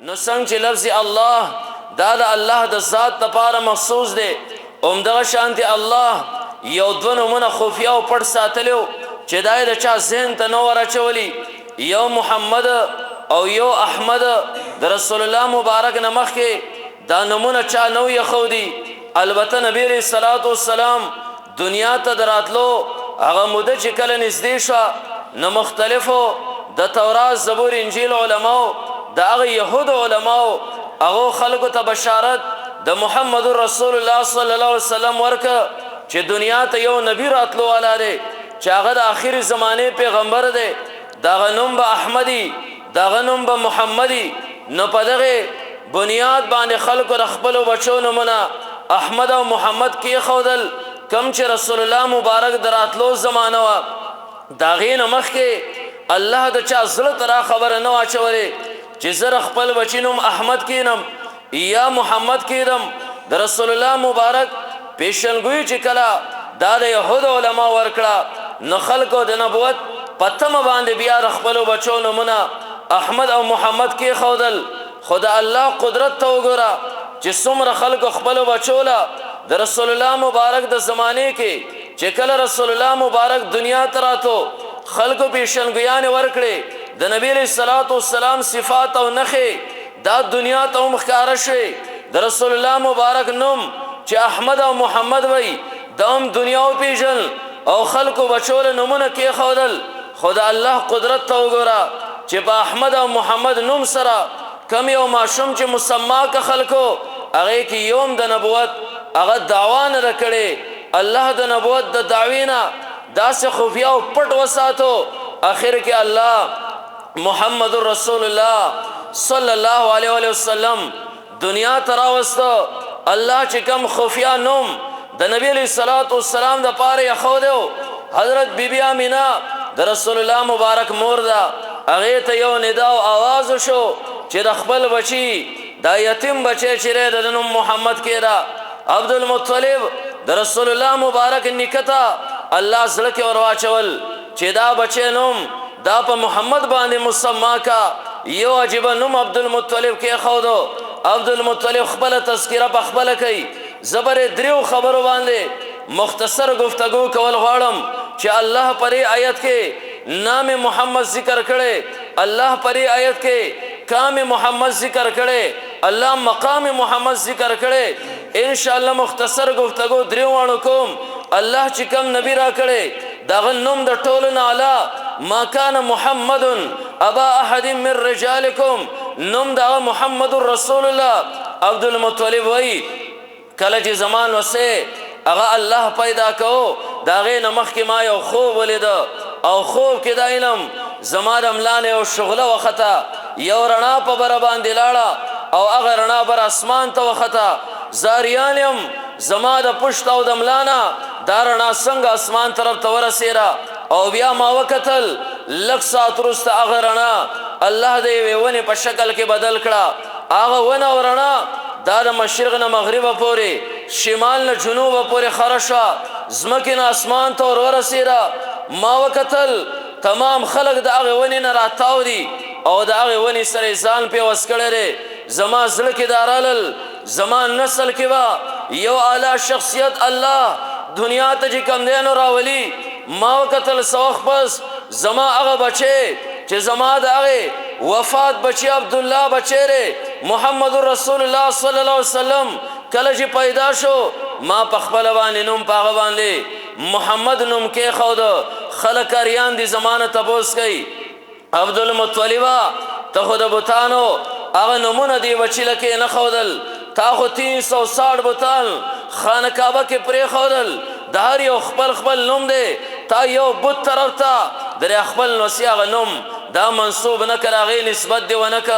نو څنګه چې لفظ الله دا د الله د ذات لپاره مخصوص دی همدغه شانتي الله یو دوه نومونه خفیه او پټ ساتلو چې دا د چا ذهن ته نو ورچولی یو محمد او یو احمد د رسول الله مبارک نمخ کې دا نمونه چا نو یخودي البته نبی علیہ الصلوۃ والسلام دنیا ته دراتلو هغه مده چې کله نږدې شو نو مختلفو د تورات زبور انجیل علماو د هغه يهود علماو هغه خلکو ته بشارت د محمد رسول الله صلی الله علیه وسلم ورکه چې دنیا ته یو نبی راتلو ولاله چې هغه د اخر زمانه پیغمبر دی دا غنوم به احمدی دا غنوم به محمدی نو په دغه بنیاد باندې خلکو د خپل بچو نمونه احمد او محمد کې خودل کم چې رسول الله مبارک دراتلو زمانه وا دا غین مخ کې الله د چا زړه ترا خبر نه واچولې چې زر خپل بچینم احمد کینم یا محمد کینم د رسول الله مبارک پیشنګوي چې کلا دا د يهود علما ورکړه نو خلکو د نبوت پتم باندې بیا خپل بچو نمونه احمد او محمد کې خودل خدا الله قدرت ته وګوره چې څومره خلکو خپل بچولا د رسول الله مبارک د زمانه کې چې کله رسول الله مبارک دنیا تراتو خلکو پیشنګیان ورکړي د نبی له صلوات و سلام صفات او نخي دا دنیا ته مخکاره شي د رسول الله مبارک نوم چې احمد او محمد وای دام دنیا او پیژن او خلکو بچول نمونه کې خودل خدا الله قدرت ته وګوره چې په احمد او محمد نوم سره کم یو ماشوم چې مسما کا خلکو هغه کې یوم د نبوت هغه دعوا نه کړي الله د نبوت د دعوینا داس خفیه او پټ وساتو اخر کې الله محمد رسول الله صلی الله علیه وسلم دنیا تراوستو الله چې کم خفیه نوم د نبی علیہ الصلوۃ والسلام د پاره یخودو حضرت بیبی آمینہ د رسول الله مبارک مور دا هغه ته یو ندا او आवाज شو چې د خپل بچی دا یتیم بچی چې د نوم محمد کېرا عبد المطلب د رسول الله مبارک نکتا الله زړه کې ورواچول چې دا بچی نوم دا په محمد باندې مسما کا یو عجیب نوم عبد المطلب کې خودو عبد المطلب خپل تذکرہ په خپل کوي زبر دریو خبرو باندې مختصر گفتگو کول غواړم چې الله پرې آیت کې نام محمد ذکر کړي الله پرې آیت کې کام محمد ذکر کړي الله مقام محمد ذکر کړي ان شاء الله مختصر گفتگو دریو وانو کوم الله چې کوم نبی را کړي دا نوم د ټولو نه اعلی ما کان محمد ابا احد من رجالکم نوم دا محمد رسول الله عبد المطلب وای کله چې زمان وسه هغه الله پیدا کو دا غي نمخ کې ما یو خوب ولید او خوب کې دا علم زما د ملانه او شغله وخته یو رڼا په بر باندې لاړه او هغه رڼا بر اسمان ته وخته زاریانم زما د پښت او د ملانه دا رڼا څنګه اسمان طرف ته ورسیرا او بیا ما وکتل لک سات رست هغه رڼا الله دې ونه په شکل کې بدل کړه هغه ونه ورڼا دا د مشرق نه مغرب پورې شمال نه جنوب پورې خرشا زمکه اسمان ته ورسیرا ما وکتل تمام خلق د هغه ونی نه راتاو دي او د هغه ونی سره ځان په وسکړره زما زړه کې دارال زما نسل کې وا یو اعلی شخصیت الله دنیا ته چې کم دین راولي ما وکتل سوخ پس زما هغه بچي چې زما د هغه وفات بچي عبد الله بچره محمد رسول الله صلی الله علیه وسلم کله چې پیدا شو ما په خپل باندې نوم پاغه باندې محمد نوم کې خود خلک اریان دي زمانه تبوس کوي عبد المطلب ته خود بوتانو هغه نمونه دی بچی لکه نه خودل تا خو 360 بوتان خانه کعبه کې پرې خودل دهر یو خپل نوم دی تا یو بت طرف ته در خپل نوسیغه نوم دا منصوب نه کراغي نسبت دی ونه ک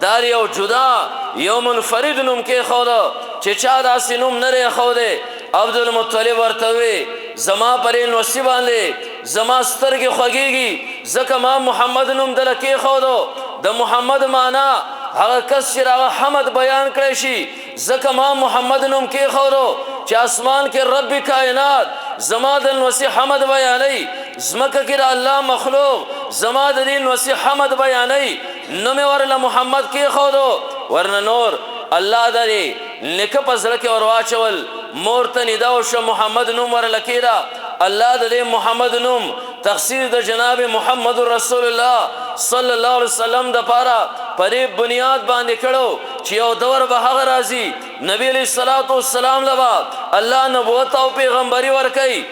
دار یو جدا یو منفرد نوم کې خوده چې چا داسې نوم نه خوده عبد المطلب ورته زما پرې نوسی باندې زما سترګې خوږيږي ځکه ما محمد نوم دل کې خوده د محمد معنا هغه کس چې هغه حمد بیان کړی شي ځکه ما محمد نوم کې خوده چې اسمان کې رب کائنات زما د نوسی حمد بیانې زمکه کې الله مخلوق زما د دین وسی حمد بیانې نو مې ورله محمد کېښودو ورنه نور الله دې نیکه په زړه کې ور واچول مور ته ندا وشوه محمد نوم ورله کېږده الله د دې محمد نوم تخصیص د جناب محمد رسول الله صلی الله علیه وسلم د پاره په دې بنیاد باندې کړو چې یو دور به هغه راځي نبی علیه الصلاۃ والسلام لبا الله نبوت او پیغمبري ورکوي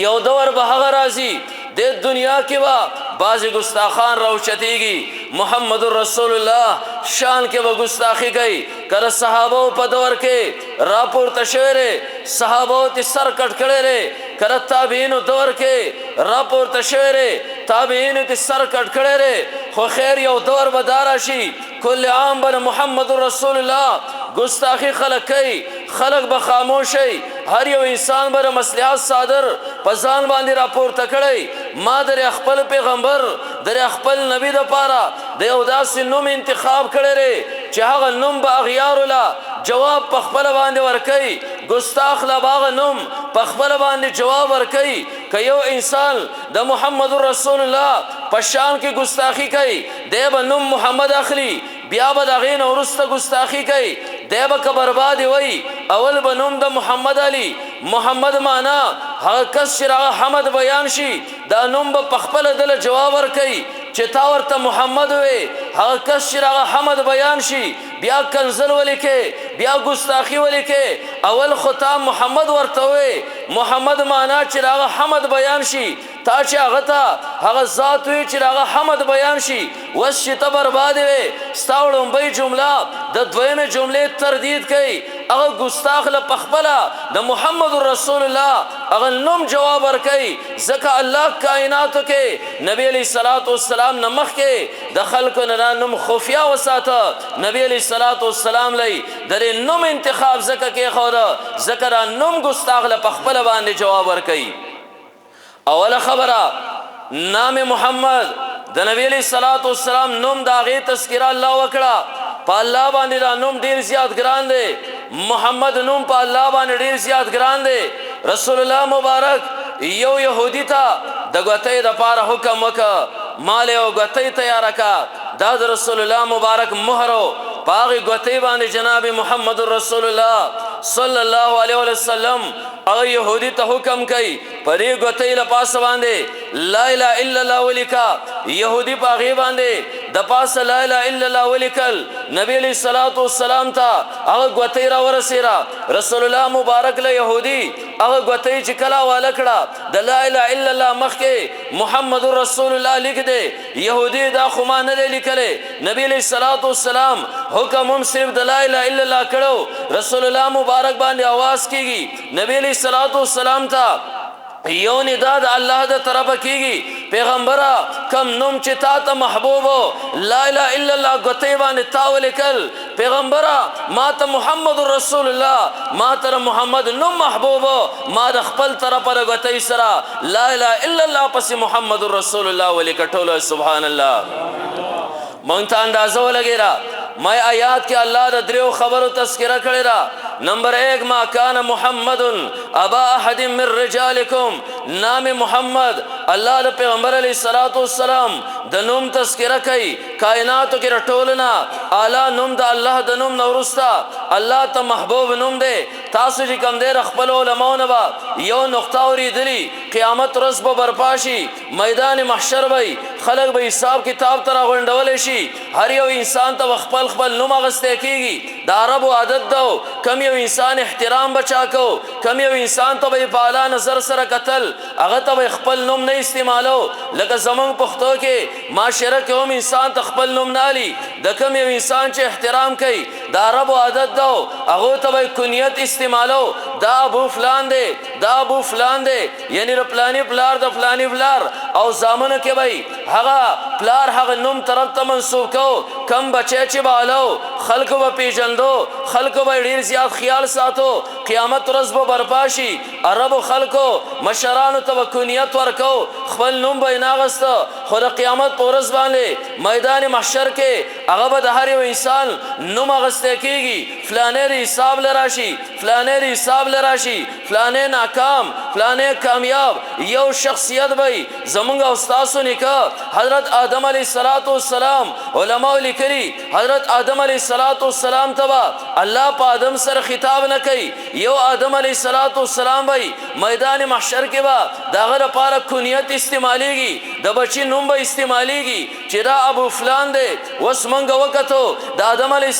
یو دور به هغه راځي د دنیا کې با بعض ګستاخان راوچتېږي محمد رسول الله شان کې به ګستاخي کوي کله صحابه په دور کې راپورته شوی صحابه ته سر کټ کړی کله تابعین دور کې راپورته شوی تابعین ته سر کټ کړی خو خیر یو دور به دارا شي کل عام بر محمد رسول الله گستاخی خلق کوي خلق به خاموشي هر یو انسان بر مصلحت صادر پزان باندې راپورته کړي ما در خپل پیغمبر در خپل نبی د پاره د یو داسې نوم انتخاب کړی چې هغه نوم به اغیار لا جواب په خپل باندې ورکي گستاخ لا باغ نوم په خپل باندې جواب ورکي که یو انسان د محمد رسول الله په شان کې گستاخی کوي دی به نوم محمد اخلي بیا به دغې نه وروسته ګستاخي کوي دی به که برباد وي اول به نوم د محمد علي محمد معنا هغه کس چې هغه حمد بیان شي دا نوم به په خپله دله جواب ورکوي چې تا ورته محمد وې هغه کس چې هغه حمد بیان شي بیا کنزل ولیکې بیا ګستاخي ولیکې اول خو تا محمد ورته وې محمد معنا چې هغه حمد بیان شي تا چې هغه ته هغه ذات وي چې هغه حمد بیان شي وس چې ته برباد وې ستا وړومبۍ جمله د دویمې جملې تردید کوي هغه ګستاخ له پخپله د محمد رسول الله هغه نوم جواب ورکوي ځکه الله کائناتو کې نبی علیه الصلاۃ والسلام نه مخکې د خلکو نه نوم خفیه وساته نبی علیه الصلاۃ والسلام لی د نوم انتخاب ځکه کېښوده ځکه دا نوم ګستاخ له پخپله باندې جواب ورکوي اوله خبره نام محمد د نبی علیه الصلاۃ والسلام نوم د هغې تذکره الله وکړه په الله باندې دا نوم ډیر زیات ګران دی محمد نوم په الله باندې ډیر زیات ګران دی رسول الله مبارک یو يهودي ته د غوتې د پاره حکم وکړه مال او غوتې تیار کا دا د رسول الله مبارک مهرو پاغي غوتې باندې جناب محمد رسول الله صلی الله علیه وسلم او يهودي ته حکم کوي پرې غوتې له پاس باندې لا اله الا الله ولیکا يهودي پاغي باندې د پاس لا اله الا الله ولیکل نبی علیہ الصلوۃ والسلام ته هغه غوتې را ورسیرا رسول الله مبارک له يهودي هغه غوتې چې کلا والکړه د لا اله الا الله مخکې محمد رسول الله لیک دی يهودي دا خو ما نه لیکلې نبی علیہ الصلوۃ والسلام حکم هم صرف د لا اله الا الله کړو رسول الله مبارک باندې आवाज کیږي نبی علیہ الصلوۃ والسلام ته یو ندا د الله د طرفه کیږي پیغمبره کم نوم چې تا ته محبوبو لا اله الا الله غوتې باندې تا ولیکل پیغمبره ما ته محمد رسول الله ما ته محمد نوم محبوبو ما د خپل طرفه د غوتې سره لا اله الا الله پس محمد رسول الله ولیکټول سبحان الله مونږ ته اندازه ولګیرا ما آیات کې الله د دریو خبرو تذکرہ کړی را نمبر 1 ما کان محمد ابا احد من رجالکم نام محمد الله د پیغمبر علیه الصلاۃ والسلام د نوم تذکرہ کوي کائناتو کې رټولنا اعلی نوم د الله د نوم نورستا الله ته محبوب نوم دی تاسو چې کوم دی خپل علماء نه با یو نقطه اوریدلی قیامت ورځ به برپا شي میدان محشر وي خلق به حساب کتاب تر غونډول شي هر یو انسان ته خپل خپل نوم غسته کیږي د عربو عادت دو کم یو انسان احترام بچا کو کم یو انسان ته په اعلی نظر سره قتل هغه ته خپل نوم نه استعمالو لکه زمون پښتو کې معاشره کې هم انسان ته خپل نوم نه علي د کم یو انسان چې احترام کوي د عربو عادت دو هغه ته کنیت استعمالو دا ابو فلان دی دا ابو فلان دی یعنی د فلانی پلار د فلانی پلار او زامنو کې وای هغه پلار هغه نوم طرف ته منسوب کو کم بچی چې بالو خلق و پیجندو خلق و ډیر زیات خیال ساتو قیامت ورځ به برپا شي عربو خلقو مشرانو ته کنیت ورکو خپل نوم به ناغست خو د قیامت پر ورځ باندې میدان محشر کې هغه به د هر یو انسان نوم غسته کیږي فلانه ری حساب لراشي فلانه دی حساب لراشي فلانه ناکام فلانه کامیاب یو شخصیت بھئی زمونږ استاسو نکاح حضرت آدم علیہ السلام علماء لیکلی حضرت آدم علیہ السلام تبا الله په آدم سره خطاب نه کوي یو آدم علیہ السلام بھئی میدان محشر کې با داغه لپاره کنیت استعمالیږي د بچی نوم به استعمالیږي چې دا ابو فلان دی وس منګه وکړو د آدم علیہ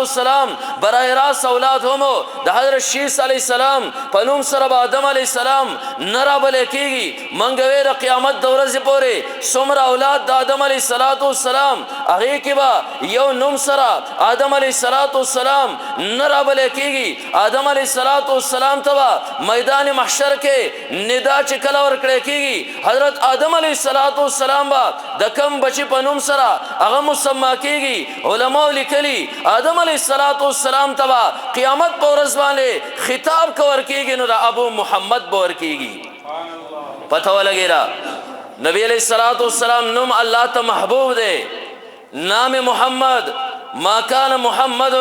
السلام برای راست اولاد همو د حضرت شیس علیہ السلام په نوم سره به آدم علیہ السلام نرا بل کېږي منګه د قیامت د ورځې پورې څومره اولاد د آدم علیہ السلام هغه کې به یو نوم سره آدم علیہ السلام نرا بل کېږي آدم علیہ السلام ته میدان محشر کې ندا چې کله ورکړی کېږي حضرت آدم علیہ السلام با د کم بچی په نوم سره هغه مسما کېږي علماء لیکلي آدم علیہ السلام ته قیامت په ورځ باندې خطاب کور کېږي نو د ابو محمد بور کېږي پته ولګی را نبی علیہ السلام نوم الله ته محبوب دی نام محمد ما کان محمد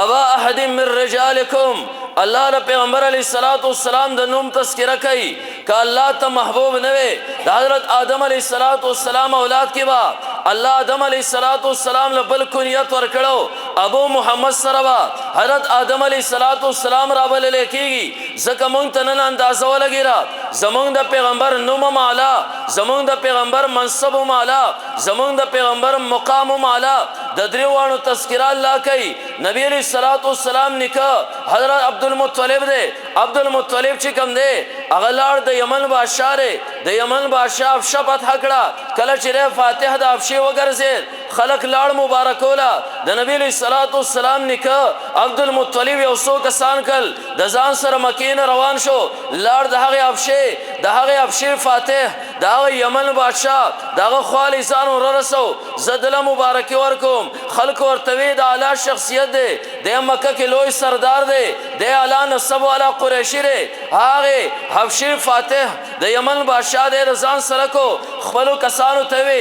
ابا احد من رجالکم الله له پیغمبر علیہ السلام د نوم تذکرہ کوي که الله ته محبوب نه وي د حضرت آدم علیہ السلام اولاد کې با الله آدم علیہ السلام له بل کنیت ورکړو ابو محمد سره با حضرت آدم علیہ السلام را بلل کېږي ځکه مونږ ته نن اندازه ولګی را زمونږ د پیغمبر نوم معلا زمونږ د پیغمبر منصب معلا زمونږ د پیغمبر مقام معلا د دریوانو تذکرہ الله کوي نبی علیہ السلام نکاح حضرت عبدالمطلب دے عبدالمطلب چې کوم دی هغه لاړ د یمن بادشاہ دی د یمن بادشاہ افشه فتح کړه کله چې فاتح د افشه وګرځید خلق لاړ مبارکولا د نبی علیہ السلام نکاح عبدالمطلب یو څو کسان کل د ځان سره مکې نه روان شو لاړ د هغه افشه فاتح د هغه یمن بادشاہ د هغه خوالی ځان ورسو زدله مبارکي ورکوم خلق ورته د اعلی شخصیت دی د مکه کې لوی سردار دی د اعلی نسب والا قریشی دی هغه حبشي فاتح د یمن بادشاہ دی ځان سره کو خپل کسانو ته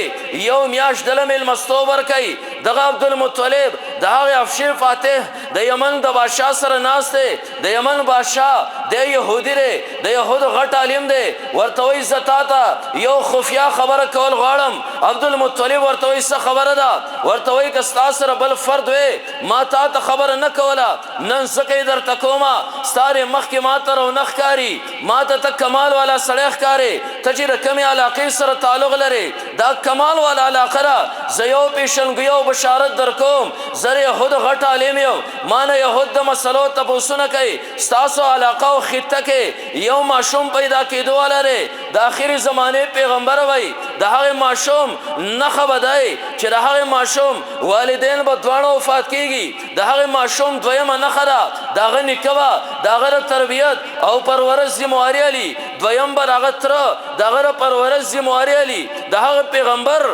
یو میاش دله مل مستوب ورکي دغه عبدالمطلب د هغه حبشي فاتح د یمن د بادشاہ سره ناس دی د یمن بادشاہ د يهودي دی د يهود غټ عالم دی ورته وي زتاتا یو خفیا خبره کول غواړم عبدالمطلب ورته وي څه خبره ده ورته وي که ستا سره بل فرد وي ما تا ته خبره نه کوله نن څه درته کومه ستاره مخکې ما ته رونق ښکاري ما ته کمال والا سړی ښکاري ته چې د کمې علاقې سره تعلق لري دا کمال والا علاقه ده زه یو پیشنګویه او بشارت در کوم زه د یهود غټ عالم یم ما نه یهود د مسلو تپوسونه کوي ستاسو علاقه او خطه کې یو ماشوم پیدا کېدو والا دی د آخري زمانې پیغمبر وای د هغه ماشوم نخه بدای چې د هغه ماشوم والدین به دواړه وفات کیږي د هغه ماشوم دویمه نخه ده د هغه نکبه د هغه تربیت او پرورش ذمہواری علی دویم بر هغه تر د هغه پرورش ذمہواری علی د هغه پیغمبر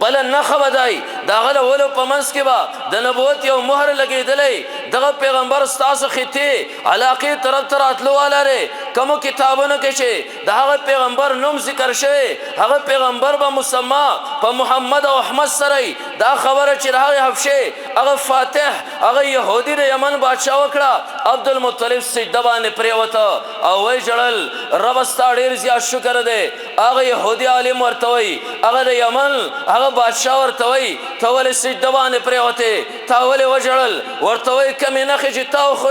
بل نخه بدای داغه ولو پمنس کې با د نبوت یو مهر لګیدلې دغه پیغمبر ستاسو خطه علاقه طرف تر اتلو لاره کوم کتابونه کې چې دغه پیغمبر نوم ذکر شوی هغه پیغمبر به مسما په محمد او احمد سره دا خبره چې هغه حبشه هغه فاتح هغه يهودي د یمن بادشاہ وکړه عبدالمطلب سجده باندې پریوته او وای جړل رب ستاره زیات شکر ده هغه يهودي عالم ورته وای هغه د یمن هغه بادشاہ ورته وای ته ولې سجده باندې پریوته تا ولې وجړل ورته وای کمې نخې چې تا خو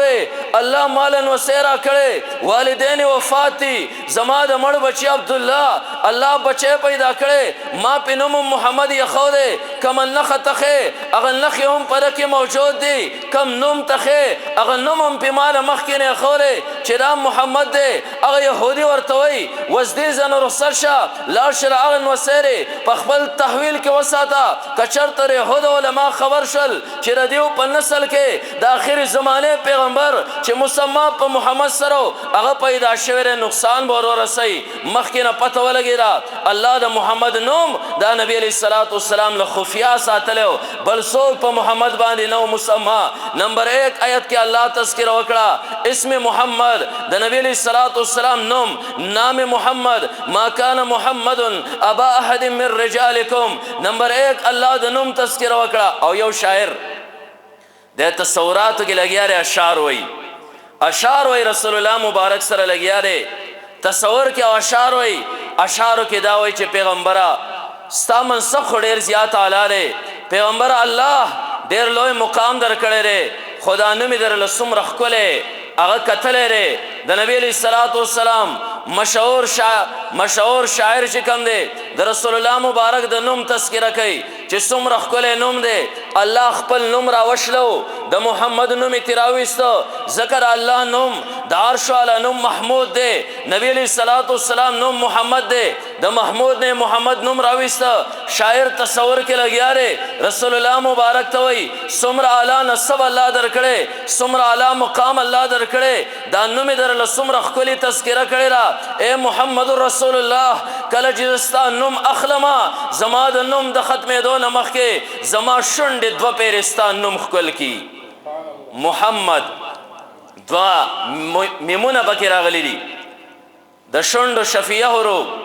الله مالن وسیرا کړي والدین وفات دي زما د مړ بچي عبد الله الله بچي پیدا کړي ما په نوم محمد یخوده کم نخ تخه اغه نخ هم پر کې موجود دي کم نوم تخه اغه نوم هم په مال مخ کې نه خوله چې دا محمد دی اغه يهودي ورته وای وزدي زن رسل شه لا شرع وسيره په خپل تحویل کې وساته کچرته يهود علما خبر شل چې ردیو په نسل کې د اخر زمانه پیغمبر چې مسما په محمد سره هغه پیدا شوی نقصان به ورسي مخکې نه پته ولګیرا الله د محمد نوم دا نبی علیہ الصلوۃ والسلام له خفیا ساتلو بل څوک په محمد باندې نو مسما نمبر 1 آیت کې الله تذکرہ وکړه اسم محمد د نبی علیہ الصلوۃ والسلام نوم نام محمد ما کان محمد ابا احد من رجالکم نمبر 1 الله د نوم تذکرہ وکړه او یو شاعر د تصوراتو کې لګیا لري اشعار وای اشعار وی رسول الله مبارک سره لګیا دی تصور کې اشعار وی اشعارو کې دا وی چې پیغمبره ستا منصب خو ډیر زیات اعلی دی پیغمبر الله ډیر لوی مقام درکړی دی خدا نومې درله څومره ښکلی هغه کتلی دی د نبی علیه الصلاة والسلام مشهور شاعر چې کوم دی د رسول الله مبارک د نوم تذکره کوي چې څومره ښکلی نوم دی الله خپل نوم راوشلو د محمد نوم یې تراویسته ذکر الله نوم د عرش والا نوم محمود دی نبی علیه الصلاة والسلام نوم محمد دی د محمود نه محمد نوم راویسته شاعر تصور کې لګیا دی رسول الله مبارک ته وایي څومره اعلی نسب الله درکړی څومره اعلی مقام الله درکړی دا نوم یې درله څومره ښکلې تذکره کړې ده ای محمد رسول الله کله چې ستا نوم اخلمه زما د نوم د ختمېدو نه مخکې زما شونډې دوه پیرې ستا نوم ښکل کي محمد دوه میمونه پکې راغلی دي د شونډو شفیه حروف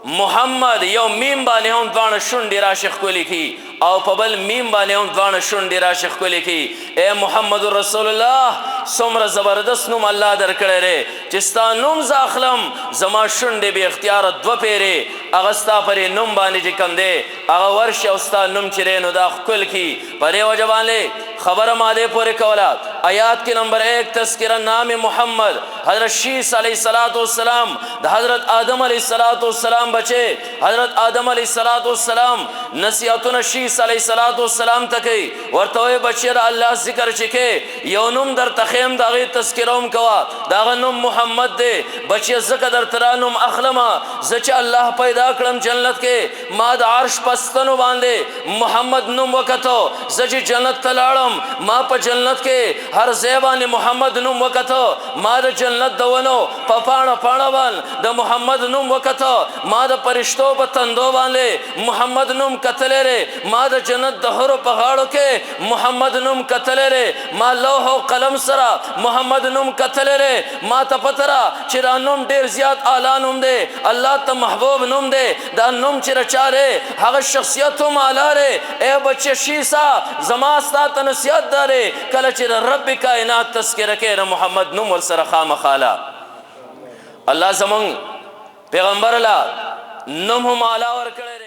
محمد یو میم باندې هم دواړه شونډې راشي ښکلې کي او په بل میم باندې هم دواړه شونډې راشي ښکلې کي ای محمد رسول الله څومره زبردست نوم الله درکړی دی چې ستا نوم زه اخلم زما شونډې بې اختیاره دوه پیرې هغه ستا پرې نوم باندې چې کوم دی هغه ورشي او ستا نوم چې دی نو دا ښکل کي په دې وجه باندې خبره ماده پورې کوله آیات کې نمبر 1 تذکرہ نام محمد حضرت شیس علیہ الصلوۃ والسلام د حضرت آدم علیہ الصلوۃ والسلام بچے حضرت آدم علیہ الصلوۃ والسلام نصیحتونه شیس علیہ الصلوۃ والسلام تکي ورته بچی را الله ذکر چکه یو نوم در تخیم دغه تذکروم کوا دغه نوم محمد دی بچی زکه در ترانم اخلمه زچ الله پیدا کړم جنت کې ما د عرش پستنو باندې محمد نوم وکتو زچ جنت تلاړم ما په جنت کې هر زیبان محمد نوم وکتو ما د جنت دونو په پاڼه باندې د محمد نوم وکتو ما د پرشتو په تندو باندې محمد نوم کتلره ما د جنت د هرو په غاړو کې محمد نوم کتلره ما لوح او قلم سره محمد نوم کتلره ما ته پتره چې دا نوم ډیر زیات اعلی نوم دی الله ته محبوب نوم دی دا نوم چې رچاره هغه شخصیت هم اعلی ری اے بچه شیسا زما ستاسو نصیحت داره کله چې رب کائنات تذکرہ کې محمد نوم ور سره خامخاله الله زمون پیغمبر الله نوم هم اعلی ور کړی